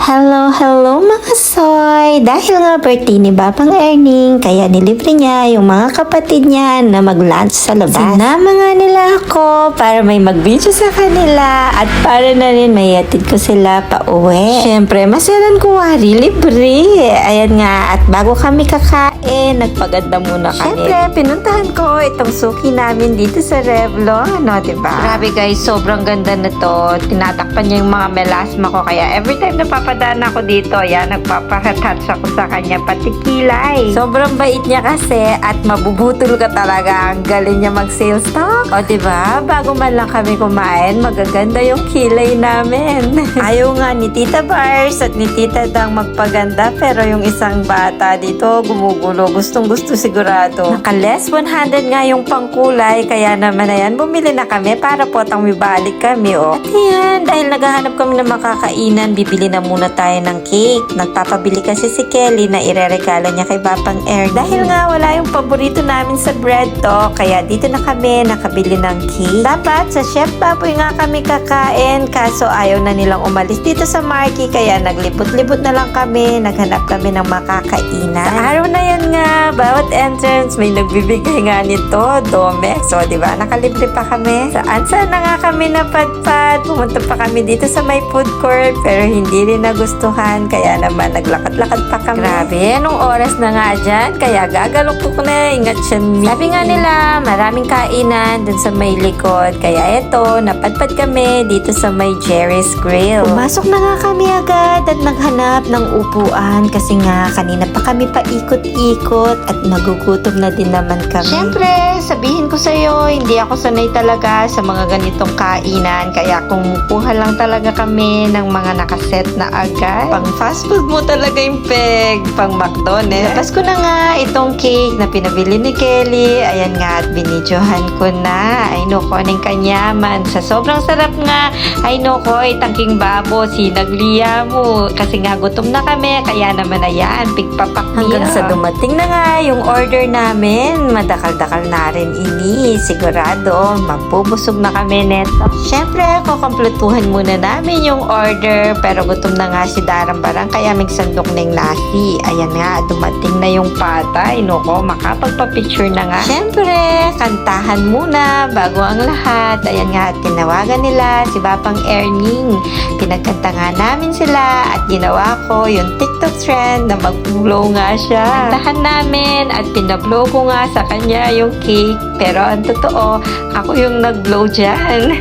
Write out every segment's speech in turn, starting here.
Hello, hello mga soy! Dahil nga birthday ni Babang Erning, kaya nilibre niya yung mga kapatid niya na mag-lunch sa labas. Sinama nga nila ako para may mag-video sa kanila at para na rin may atid ko sila pa uwi. Siyempre, masyalan ko wari, libre. Ayan nga, at bago kami kakain, nagpaganda muna kami. Siyempre, pinuntahan ko itong suki namin dito sa Revlon, no, diba? Grabe guys, sobrang ganda na to. Tinatakpan niya yung mga melasma ko, kaya every time na papadaan ako dito, yan, nagpapakatouch ako sa kanya, pati kilay. Sobrang bait niya kasi at mabubutol ka talaga. Ang galing niya mag-sales talk. O diba, bago man lang kami kumain, magaganda yung kilay namin. Ayaw nga ni Tita Bars at ni Tita Dang magpaganda, pero yung isang bata dito gumugulo. Gustong gusto sigurado. Naka-less 100 nga yung pangkulay, kaya naman ayan, bumili na kami para potang mibalik kami, oh. At yan, dahil naghahanap kami ng makakainan, bibili na muna tayo ng cake. Nagpapabili kasi si Kelly na ireregalo niya kay Babang Air. Dahil nga wala yung paborito namin sa bread to, kaya dito na kami nakabili ng cake. Dapat sa Chef Baboy nga kami kakain, kaso ayaw na nilang umalis dito sa Marky, kaya naglibot-libot na lang kami, naghanap kami ng makakainan. Sa araw na yan nga, bawat entrance may nagbibigay nga nito, Domex. So, diba, nakalibre pa kami. Saan na nga kami napadpad. Pumunta pa kami dito sa may food court, pero hindi rin nagustuhan, kaya naman naglakad-lakad pa kami. Grabe, anong oras na nga dyan, kaya gagalukok na, ingat siya. Sabi nga nila, maraming kainan dun sa may likod, kaya eto, napadpad kami dito sa may Jerry's Grill. Pumasok na nga kami agad at naghanap ng upuan, kasi nga kanina pa kami paikot-ikot at nagugutom na din naman kami. Siyempre, sabihin ko sa'yo, hindi ako sanay talaga sa mga ganitong kainan, kaya kumukuha lang talaga kami ng mga nakaset na agad. Pang fast food mo talaga yung peg, pang McDonald's. Tapos ko na nga itong cake na pinabili ni Kelly. Ayan nga, at binidyohan ko na. Ay no, koning kanyaman. Sa sobrang sarap nga. Ay no, ko, tangking babo, sinagliya mo. Kasi nga gutom na kami, kaya naman ayan, pigpapak niya. Hanggang sa dumating na nga yung order namin. Madakal-dakal na rin ini. Sigurado, mapubusog na kami neto. Siyempre, kukompletuhan muna namin yung order, pero gutom na nga si Darang Barang, kaya may sandok ng nasi. Ayan nga, dumating na yung patay. Noko, makapagpa-picture na nga. Siyempre, kantahan muna bago ang lahat. Ayan nga, at tinawagan nila si Babang Erning. Pinagkanta nga namin sila at ginawa ko yung TikTok trend na mag-blow nga siya. Kantahan namin at pinablow ko nga sa kanya yung cake. Pero ang totoo, ako yung nag-blow dyan.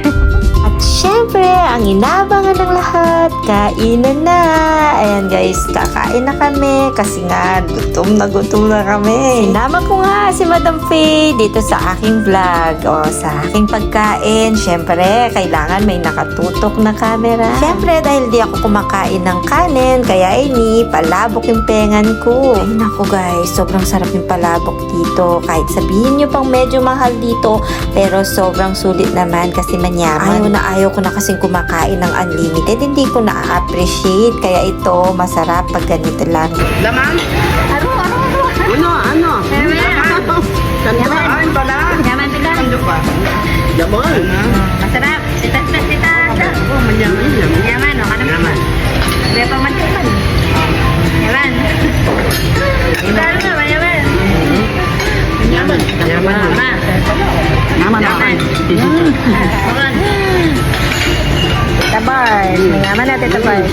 At syempre, ang inabangan ng lahat, kainan na. Ayan guys, kakain na kami kasi nga gutom na kami. Sinama ko nga si Madam Faye dito sa aking vlog o sa aking pagkain. Syempre, kailangan may nakatutok na camera. Syempre, dahil di ako kumakain ng kanin, kaya ini palabok yung pengan ko. Ay naku guys, sobrang sarap yung palabok dito. Kahit sabihin nyo pang medyo mahal dito, pero sobrang sulit naman kasi manyaman. Ayaw ko na kasing kumakain ng unlimited. Hindi ko na-appreciate. Kaya ito, masarap pag ganito lang. Laman? Ano? Yaman pala. Yaman sila. Ano pa? Yaman. Masarap. Sita. Oh, manyaman yan. Yaman, o. Ano? Yaman. May pamantipan. Yaman. Saan nga ba, yaman? Yaman. Yaman. Mama. Yaman. Yaman. Yaman. Tita Bars. May yaman na, Tita Bars.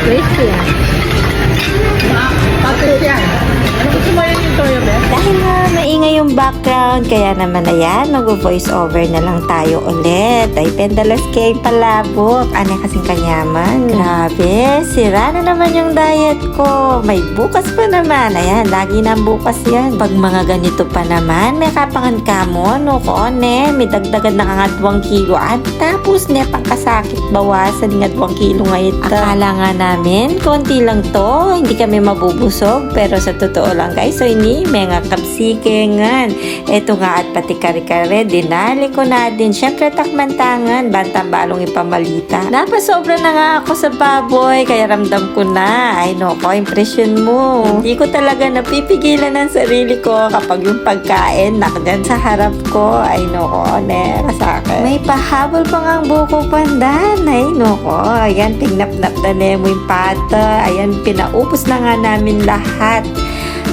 Crispy yan. Dahil nga maingay yung background, kaya naman ayan, mag-voice over na lang tayo ulit. Ay, pendalas kay palabok. Ano kasing kanyaman. Grabe, sira na naman yung diet ko. May bukas pa naman. Ayan, lagi na bukas yan. Pag mga ganito pa naman, may kapangan ka mo, no ko, ne, may dagdagan na nga 2 kilo. At tapos, ne, pangkasakit, bawasan nga 2 kilo ngayon. Akala nga namin, konti lang to, hindi kami mabubusog. Pero sa totoo lang guys, so ini, may nga kapsikengan. Ito nga at pati kare-kare, dinali ko na din. Syempre takmantangan, bantang-balong ipamalita. Napasobra na nga ako sa baboy, kaya ramdam ko na. Ay noko, impression mo. Hindi ko talaga napipigilan ang sarili ko kapag yung pagkain nakadyan sa harap ko. Ay noko, nera sa akin. May pahabol pa nga ang buko pandan. Ay noko, ayan, tignap-nap na nemo yung pata. Ayan, pinaubos na nga namin lahat.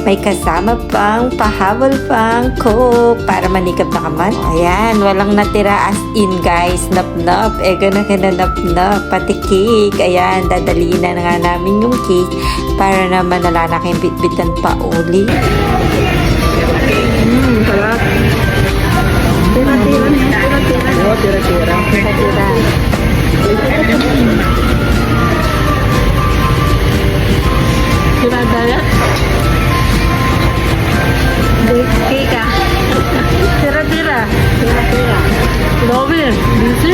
May kasama pang pahabol pang coke para manikap na kaman. Ayan, walang natira as in guys. Nap-nap, ega na nap-nap. Pati cake. Ayan, dadaliin na nga namin yung cake para naman nalanaking bitbitan pa uli. Sarap. Oh, tira-tira. Tira-tira. Kika. Tira-tira. Tira-tira. Lobe. Busy.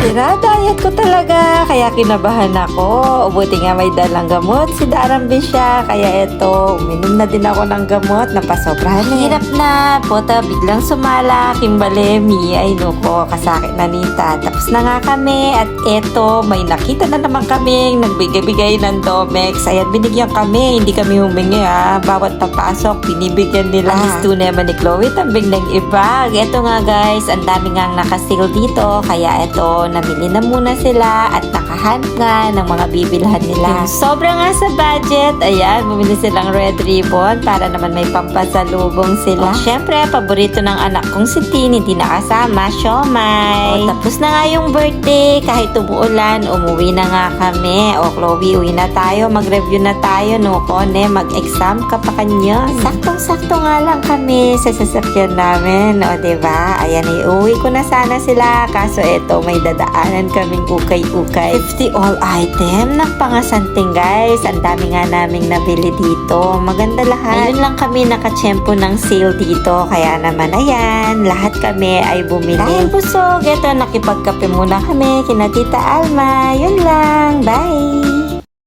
Sira, diet ko talaga, kaya kinabahan ako. Buti nga may dalang gamot si Darambi siya, kaya eto, uminom na din ako ng gamot, napasobrahan. Hirap na, puta, biglang sumala, Kimbalemi, ay nuko, kasakit na nita. Tapos na nga kami, at eto, may nakita na naman kami, nagbigay-bigay ng Domex. Ayan, binigyan kami, hindi kami humingi ha. Bawat papasok, binibigyan nila. Ang gusto naman ni Chloe, tambing ng iba. Eto nga guys, ang dami nga nakasil dito, kaya eto, namili na muna sila at nakahanap nga ng mga bibilhan nila. Yung sobra nga sa budget, ayan, bumili silang red ribbon para naman may pampasalubong sila. Syempre, paborito ng anak kong si Tin, hindi nakasama, siomay. O, tapos na nga yung birthday, kahit umuulan, umuwi na nga kami. O, Chloe, uwi na tayo, mag-review na tayo, no, Kone, mag-exam ka pa kanya. Saktong-sakto nga lang kami sa sasakyan namin, o, diba? Ayan, iuwi ko na sana sila, kaso eto, may dadaanan kaming ukay-ukay. 50 all item ng pangasanting guys. Ang dami nga naming nabili dito. Maganda lahat. Ngayon lang kami nakachempo ng sale dito. Kaya naman ayan, lahat kami ay bumili. Dahil busog, eto nakipagkape muna kami kina Tita Alma. Yun lang. Bye!